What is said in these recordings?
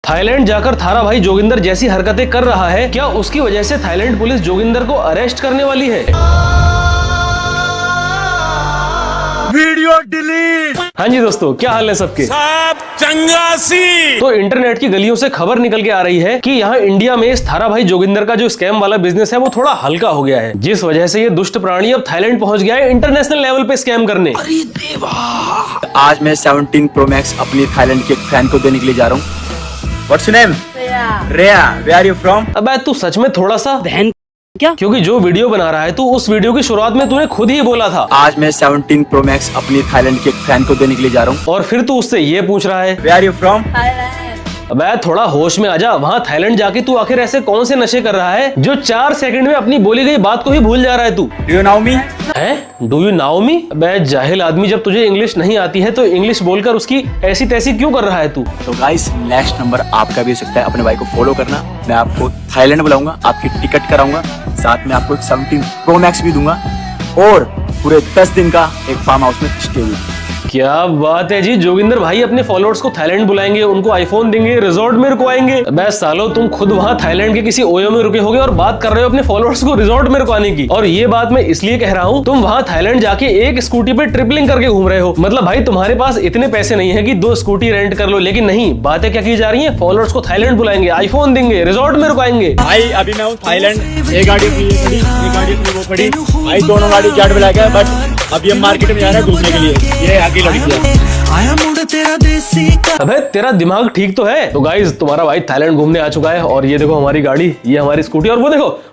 Thailand जाकर थारा भाई जोगिंदर जैसी हरकतें कर रहा है, क्या उसकी वजह से थाईलैंड पुलिस जोगिंदर को अरेस्ट करने वाली है? Video delete. हाँ जी दोस्तों, क्या हाल है सबके? सब चंगासी। तो इंटरनेट की गलियों से खबर निकल के आ रही है कि यहाँ इंडिया में इस थारा भाई जोगिंदर का जो स्कैम वाला बिजनेस है वो थोड़ा हल्का हो गया है, जिस वजह से ये दुष्ट प्राणी अब थाईलैंड पहुंच गया है इंटरनेशनल लेवल पे स्कैम करने। अरे देवा, आज मैं 17 प्रो मैक्स अपनी थाईलैंड के फैन को देने के लिए जा रहा हूँ। What's your name? रेया। Where are you from? अबे तू सच में थोड़ा सा बहन क्या? क्योंकि जो वीडियो बना रहा है तू, उस वीडियो की शुरुआत में तूने खुद ही बोला था आज मैं 17 प्रो मैक्स अपनी थाईलैंड के फैन को देने के लिए जा रहा हूँ। और फिर तू उससे ये पूछ रहा है Where are you from? अबे थोड़ा होश में आजा। वहाँ थाईलैंड जाके तू आखिर ऐसे कौन से नशे कर रहा है जो 4 सेकंड में अपनी बोली गई बात को ही भूल जा रहा है तू? Do you know me? Do you know me? अबे जाहिल आदमी, जब तुझे इंग्लिश नहीं आती है तो इंग्लिश बोलकर उसकी ऐसी तैसी क्यों कर रहा है तू? तो गाइस, नेक्स्ट नंबर आपका भी हो सकता है। अपने भाई को फॉलो करना। मैं आपको थाईलैंड बुलाऊंगा, आपकी टिकट कराऊंगा, साथ में आपको एक 17 प्रो मैक्स भी दूंगा और पूरे 10 दिन का एक फार्म हाउस में स्टे भी। क्या बात है जी, जोगिंदर भाई अपने फॉलोअर्स को थाईलैंड बुलाएंगे, उनको आईफोन देंगे, रिजॉर्ट में रुकवाएंगे। अबे सालो, तुम खुद वहाँ थाईलैंड के किसी ओयो में रुके होगे और बात कर रहे हो अपने फॉलोअर्स को रिजॉर्ट में रुकवाने की। और ये बात मैं इसलिए कह रहा हूँ, तुम वहाँ थाईलैंड जाके एक स्कूटी पे ट्रिपलिंग करके घूम रहे हो। मतलब भाई तुम्हारे पास इतने पैसे नहीं है कि 2 स्कूटी रेंट कर लो, लेकिन नहीं, बातें क्या की जा रही है? फॉलोअर्स को थाईलैंड बुलाएंगे, आईफोन देंगे, रिजॉर्ट में रुकाएंगे। भाई अभी मैं हूँ थाईलैंड। एक गाड़ी अपनी ये खड़ी, एक गाड़ी अपनी वो खड़ी। भाई दोनों गाड़ी जेट ब्लैक है, बट अभी हम मार्केट में जा रहे हैं घूमने के लिए। ये आगे लड़कियां। अबे तेरा दिमाग ठीक तो है? तो गाइस, तुम्हारा भाई थाईलैंड घूमने आ चुका है और ये देखो हमारी गाड़ी, ये हमारी स्कूटी, और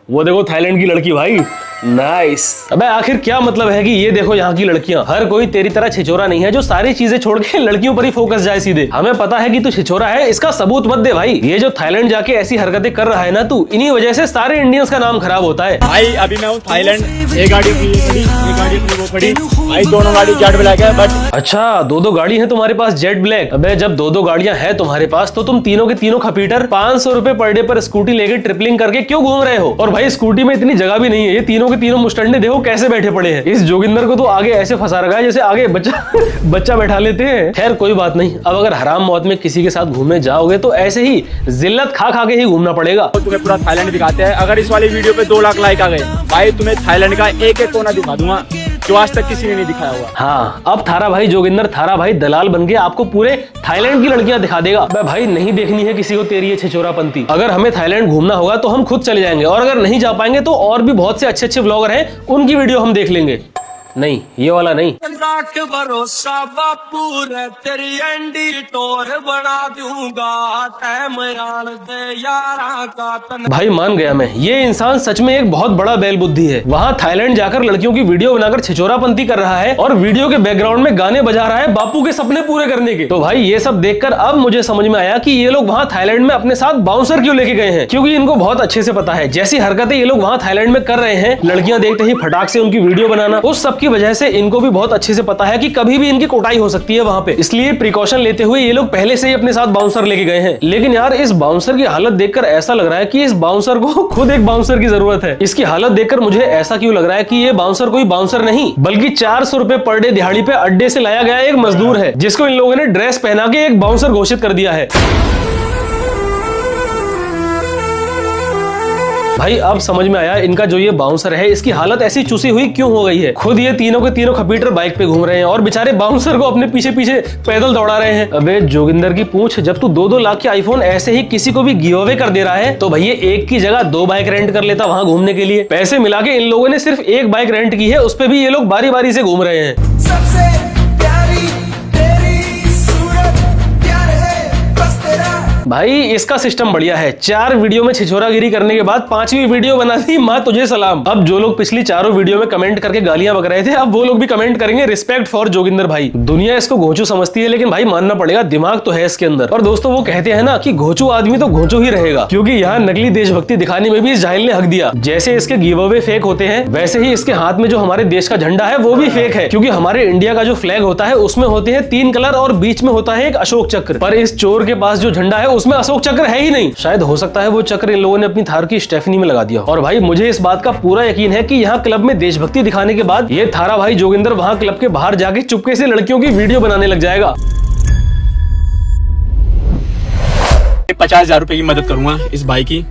वो देखो थाईलैंड की लड़की भाई। नाइस। अबे आखिर क्या मतलब है कि ये देखो यहाँ की लड़कियां? हर कोई तेरी तरह छिछोरा नहीं है जो सारी चीजें छोड़ के लड़कियों पर ही फोकस जाए सीधे। हमें पता है कि तू छिछोरा है, इसका सबूत मत दे भाई। ये जो थाईलैंड जाके ऐसी हरकतें कर रहा है ना तू, इन्हीं वजह से सारे इंडियंस का नाम खराब होता है। भाई अभी मैं हूँ थाईलैंड। एक गाड़ी अपनी ये खड़ी, एक गाड़ी अपनी वो खड़ी। भाई दोनों गाड़ी जेट ब्लैक है, बट अच्छा, 2 गाड़ी है तुम्हारे पास जेट ब्लैक? अबे जब 2 गाड़ियां हैं तुम्हारे पास तो तुम तीनों के तीनों खपीटर 500 रुपए पर डे पर स्कूटी लेके ट्रिपलिंग करके क्यों घूम रहे हो? और भाई स्कूटी में इतनी जगह भी नहीं है, ये तीनों के तीनों मुस्टंडे देखो कैसे बैठे पड़े हैं। इस जोगिंदर को तो आगे ऐसे फंसा रखा है जैसे आगे बच्चा बैठा लेते हैं। खैर कोई बात नहीं, अब अगर हराम मौत में किसी के साथ घूमने जाओगे तो ऐसे ही जिल्लत खा खा के ही घूमना पड़ेगा। तुम्हें पूरा थाईलैंड दिखाते हैं। अगर इस वाली वीडियो पे 2 लाख लाइक आ गए, भाई तुम्हें थाईलैंड का एक एक कोना दिखा दूंगा जो आज तक किसी ने नहीं दिखाया हुआ। हाँ, अब थारा भाई जोगिंदर, थारा भाई दलाल बनके आपको पूरे थाईलैंड की लड़कियां दिखा देगा। भाई नहीं देखनी है किसी को तेरी ये छिछोरापंती। अगर हमें थाईलैंड घूमना होगा तो हम खुद चले जाएंगे, और अगर नहीं जा पाएंगे तो और भी बहुत से अच्छे अच्छे व्लॉगर हैं, उनकी वीडियो हम देख लेंगे। नहीं, ये वाला नहीं। भरोसा बापू रे, तेरी एंडी टोर बना दूंगा। भाई मान गया मैं, ये इंसान सच में एक बहुत बड़ा बैल बुद्धि है। वहाँ थाईलैंड जाकर लड़कियों की वीडियो बनाकर छिछोरापंती कर रहा है और वीडियो के बैकग्राउंड में गाने बजा रहा है बापू के सपने पूरे करने के। तो भाई ये सब देखकर अब मुझे समझ में आया कि ये लोग वहाँ थाईलैंड में अपने साथ बाउंसर क्यों लेके गए हैं, क्योंकि इनको बहुत अच्छे से पता है जैसी हरकतें ये लोग वहाँ थाईलैंड में कर रहे हैं, लड़कियां देखते ही फटाक से उनकी वीडियो बनाना, उस सब की वजह से इनको भी बहुत अच्छे से पता है कि कभी भी इनकी कोटाई हो सकती है वहाँ पे। इसलिए प्रिकॉशन लेते हुए ये लोग पहले से ही अपने साथ बाउंसर लेके गए हैं। लेकिन यार इस बाउंसर की हालत देखकर ऐसा लग रहा है कि इस बाउंसर को खुद एक बाउंसर की जरूरत है। इसकी हालत देखकर मुझे ऐसा क्यों लग रहा है कि ये बाउंसर कोई बाउंसर नहीं, बल्कि 400 रुपए पर डे दिहाड़ी पे अड्डे से लाया गया एक मजदूर है, जिसको इन लोगों ने ड्रेस पहना के एक बाउंसर घोषित कर दिया है। भाई अब समझ में आया इनका जो ये बाउंसर है, इसकी हालत ऐसी चूसी हुई क्यों हो गई है। खुद ये तीनों के तीनों खपीटर बाइक पे घूम रहे हैं और बेचारे बाउंसर को अपने पीछे पीछे पैदल दौड़ा रहे हैं। अबे जोगिंदर की पूंछ, जब तू 2-2 लाख के आईफोन ऐसे ही किसी को भी गिव अवे कर दे रहा है तो भैया एक की जगह 2 बाइक रेंट कर लेता वहां घूमने के लिए। पैसे मिला के इन लोगों ने सिर्फ 1 बाइक रेंट की है, उस पे भी ये लोग बारी बारी से घूम रहे हैं। भाई इसका सिस्टम बढ़िया है, 4 वीडियो में छिछोरागिरी करने के बाद 5वीं वीडियो बना दी, माँ तुझे सलाम। अब जो लोग पिछली 4 वीडियो में कमेंट करके गालियां बक रहे थे, अब वो लोग भी कमेंट करेंगे रिस्पेक्ट फॉर जोगिंदर भाई। दुनिया इसको घोंचू समझती है, लेकिन भाई मानना पड़ेगा दिमाग तो है इसके अंदर। और दोस्तों वो कहते हैं ना कि घोंचू आदमी तो घोंचू ही रहेगा, क्योंकि यहाँ नकली देशभक्ति दिखाने में भी इस जाहिल ने हक दिया। जैसे इसके गिव अवे फेक होते हैं, वैसे ही इसके हाथ में जो हमारे देश का झंडा है वो भी फेक है, क्योंकि हमारे इंडिया का जो फ्लैग होता है उसमें होते हैं 3 कलर और बीच में होता है एक अशोक चक्र। पर इस चोर के पास जो झंडा है उसमें अशोक चक्र है ही नहीं। शायद हो सकता है वो चक्र इन लोगों ने अपनी थार की स्टेफनी में लगा दिया। और भाई मुझे इस बात का पूरा यकीन है कि यहाँ क्लब में देशभक्ति दिखाने के बाद ये थारा भाई जोगिंदर वहाँ क्लब के बाहर जाके चुपके से लड़कियों की वीडियो बनाने लग जाएगा। 50,000 रुपए की मदद करूंगा इस भाई की,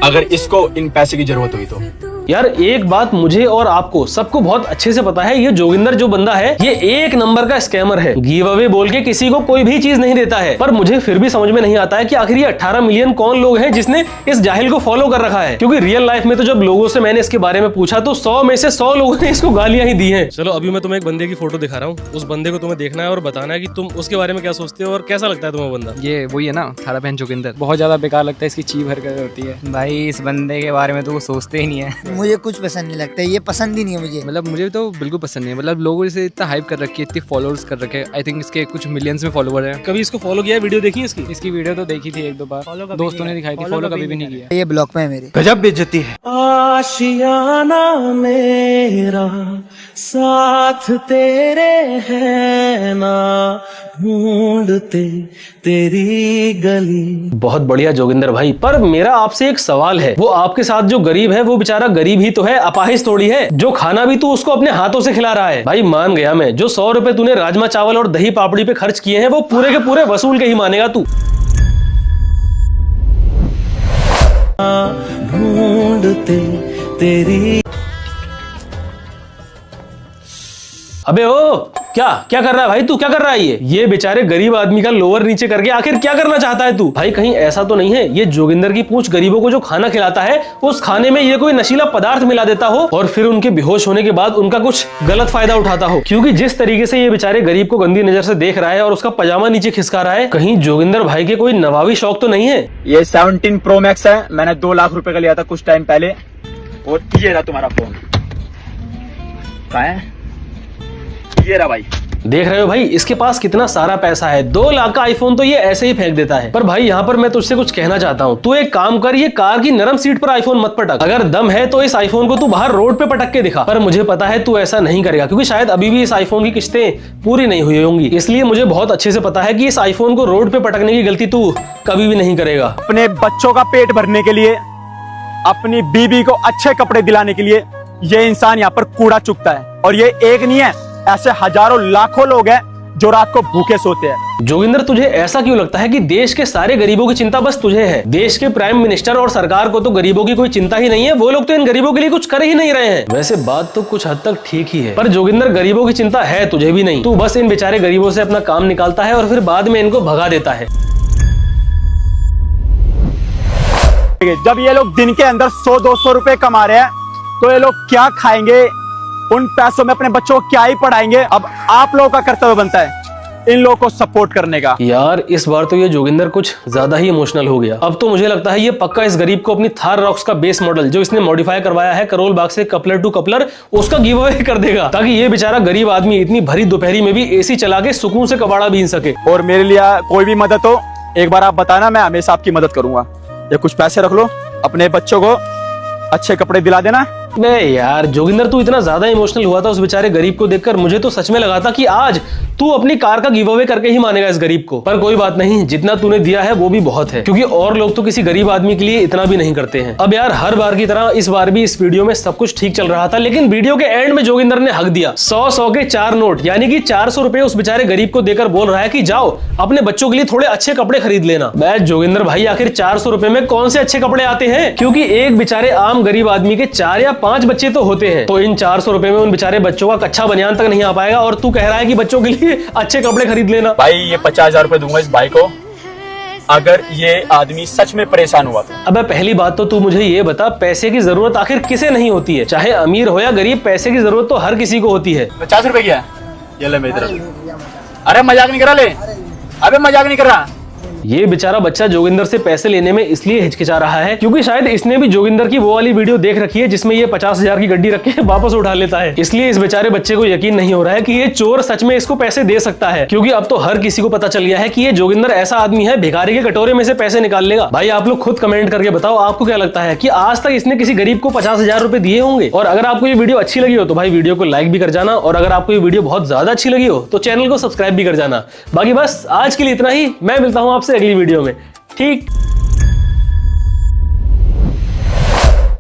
अगर इसको इन पैसे की जरूरत हुई तो। यार एक बात मुझे और आपको सबको बहुत अच्छे से पता है, ये जोगिंदर जो बंदा है ये एक नंबर का स्कैमर है। गिव अवे बोल के किसी को कोई भी चीज नहीं देता है। पर मुझे फिर भी समझ में नहीं आता है कि आखिर ये 18 मिलियन कौन लोग हैं जिसने इस जाहिल को फॉलो कर रखा है। क्योंकि रियल लाइफ में तो जब लोगों से मैंने इसके बारे में पूछा तो 100 में से 100 लोगों ने इसको गालियां ही दी हैं। चलो अभी मैं तुम्हें एक बंदे की फोटो दिखा रहा हूँ, उस बंदे को तुम्हें देखना है और बताना है कि तुम उसके बारे में क्या सोचते हो और कैसा लगता है तुम्हें बंदा। ये वही है ना, थारा बहन जोगिंदर। बहुत ज्यादा बेकार लगता है, इसकी चीप हरकत होती है। भाई इस बंदे के बारे में तो वो सोचते ही नहीं है। मुझे कुछ पसंद नहीं लगता, ये पसंद ही नहीं है मुझे। मतलब मुझे तो बिल्कुल पसंद नहीं है। मतलब लोगों इसे इतना हाइप कर रखी है, इतने फॉलोअर्स कर रखे हैं। आई थिंक इसके कुछ मिलियंस में फॉलोवर है। कभी इसको फॉलो किया, वीडियो देखी है इसकी वीडियो तो देखी थी 1-2 बार, दोस्तों ने दिखाई थी। फॉलो कभी भी नहीं किया। ये ब्लॉक में है मेरे। गजब बेइज्जती है। आशियाना मेरा साथ तेरे है ना, ढूंढते तेरी गली। बहुत बढ़िया जोगिंदर भाई, पर मेरा आपसे एक सवाल है, वो आपके साथ जो गरीब है वो बेचारा गरीब ही तो है, अपाहिज थोड़ी है। जो खाना भी तू उसको अपने हाथों से खिला रहा है। भाई मान गया मैं, जो 100 रुपए तूने राजमा चावल और दही पापड़ी पे खर्च किए हैं वो पूरे के पूरे वसूल के ही मानेगा तू। ढूंढते तेरी। अबे ओ क्या कर रहा है भाई तू, क्या कर रहा है ये बेचारे गरीब आदमी का लोअर नीचे करके आखिर क्या करना चाहता है तू? भाई कहीं ऐसा तो नहीं है ये जोगिंदर की पूंछ गरीबों को जो खाना खिलाता है उस खाने में ये कोई नशीला पदार्थ मिला देता हो और फिर उनके बेहोश होने के बाद उनका कुछ गलत फायदा उठाता हो? क्योंकि जिस तरीके से ये बेचारे गरीब को गंदी नजर से देख रहा है और उसका पजामा नीचे खिसका रहा है, कहीं जोगिंदर भाई के कोई नवाबी शौक तो नहीं है? ये 17 Pro Max है, मैंने 2 लाख रुपए का लिया था कुछ टाइम पहले, और ये रहा तुम्हारा फोन। कहाँ है? ये रहा भाई। देख रहे हो भाई इसके पास कितना सारा पैसा है। 2 लाख का आईफोन तो ये ऐसे ही फेंक देता है। पर भाई यहाँ पर मैं तुझसे कुछ कहना चाहता हूँ, तू एक काम कर, ये कार की नरम सीट पर आईफोन मत पटक। अगर दम है तो इस आईफोन को तू बाहर रोड पे पटक के दिखा। पर मुझे पता है तू ऐसा नहीं करेगा, क्योंकि शायद अभी भी इस आईफोन की किस्तें पूरी नहीं हुई होंगी। इसलिए मुझे बहुत अच्छे से पता है कि इस आईफोन को रोड पे पटकने की गलती तू कभी भी नहीं करेगा। अपने बच्चों का पेट भरने के लिए, अपनी बीबी को अच्छे कपड़े दिलाने के लिए ये इंसान यहाँ पर कूड़ा चुगता है। और ये एक नहीं है, ऐसे हजारों लाखों लोग हैं जो रात को भूखे सोते हैं। जोगिंदर तुझे ऐसा क्यों लगता है कि देश के सारे गरीबों की चिंता बस तुझे है? देश के प्राइम मिनिस्टर और सरकार को तो गरीबों की कोई चिंता ही नहीं है। वो लोग तो इन गरीबों के लिए कुछ कर ही नहीं रहे हैं। वैसे बात तो कुछ हद तक ठीक ही है, पर जोगिंदर गरीबों की चिंता है तुझे भी नहीं। तू बस इन बेचारे गरीबों से अपना काम निकालता है और फिर बाद में इनको भगा देता है। जब ये लोग दिन के अंदर 100-200 रुपए कमा रहे हैं तो ये लोग क्या खाएंगे, उन पैसों में अपने बच्चों को क्या ही पढ़ाएंगे? अब आप लोगों का कर्तव्य बनता है इन लोगों को सपोर्ट करने का। यार इस बार तो ये जोगिंदर कुछ ज्यादा ही इमोशनल हो गया। अब तो मुझे लगता है ये पक्का इस गरीब को अपनी थार रॉक्स का बेस मॉडल जो इसने मॉडिफाई करवाया है करोल बाग से कपलर टू कपलर, उसका गिव अवे कर देगा, ताकि ये बेचारा गरीब आदमी इतनी भरी दोपहरी में भी एसी चला के सुकून से कबाड़ा बीन सके। और मेरे लिए कोई भी मदद हो एक बार आप बताना, मैं हमेशा आपकी मदद करूंगा। ये कुछ पैसे रख लो, अपने बच्चों को अच्छे कपड़े दिला देना। नहीं यार जोगिंदर तू इतना ज्यादा इमोशनल हुआ था उस बेचारे गरीब को देखकर, मुझे तो सच में लगा था कि आज तू अपनी कार का गिव अवे करके ही मानेगा इस गरीब को। पर कोई बात नहीं, जितना तूने दिया है वो भी बहुत है, क्योंकि और लोग तो किसी गरीब आदमी के लिए इतना भी नहीं करते हैं। अब यार हर बार की तरह इस बार भी इस वीडियो में सब कुछ ठीक चल रहा था, लेकिन वीडियो के एंड में जोगिंदर ने हक दिया। 100 के 4 नोट यानी कि 400 रुपए उस बेचारे गरीब को देकर बोल रहा है कि जाओ अपने बच्चों के लिए थोड़े अच्छे कपड़े खरीद लेना। मैं जोगिंदर भाई आखिर 400 रुपए में कौन से अच्छे कपड़े आते हैं? क्योंकि एक बेचारे आम गरीब आदमी के 4 या 5 बच्चे तो होते हैं, तो इन 400 रुपए में उन बेचारे बच्चों का कच्चा बनियान तक नहीं आ पाएगा और तू कह रहा है कि बच्चों के लिए अच्छे कपड़े खरीद लेना। भाई ये 50,000 रुपए दूंगा इस भाई को अगर ये आदमी सच में परेशान हुआ तो। अबे पहली बात तो तू मुझे ये बता, पैसे की जरूरत आखिर किसे नहीं होती है? चाहे अमीर हो या गरीब, पैसे की जरूरत तो हर किसी को होती है। 50 रुपए क्या है? ये ले मेरी तरफ। अरे मजाक नहीं करा ले, अबे मजाक नहीं कर रहा। ये बेचारा बच्चा जोगिंदर से पैसे लेने में इसलिए हिचकिचा रहा है क्योंकि शायद इसने भी जोगिंदर की वो वाली वीडियो देख रखी है जिसमें ये 50,000 की गड्डी रख के वापस उठा लेता है। इसलिए इस बेचारे बच्चे को यकीन नहीं हो रहा है कि ये चोर सच में इसको पैसे दे सकता है, क्योंकि अब तो हर किसी को पता चल गया है कि ये जोगिंदर ऐसा आदमी है भिखारी के कटोरे में से पैसे निकाल लेगा। भाई आप लोग खुद कमेंट करके बताओ, आपको क्या लगता है कि आज तक इसने किसी गरीब को 50,000 रुपए दिए होंगे? और अगर आपको ये वीडियो अच्छी लगी हो तो भाई वीडियो को लाइक भी कर जाना, और अगर आपको ये वीडियो बहुत ज्यादा अच्छी लगी हो तो चैनल को सब्सक्राइब भी कर जाना। बाकी बस आज के लिए इतना ही, मैं मिलता हूँ आपसे अगली वीडियो में। ठीक।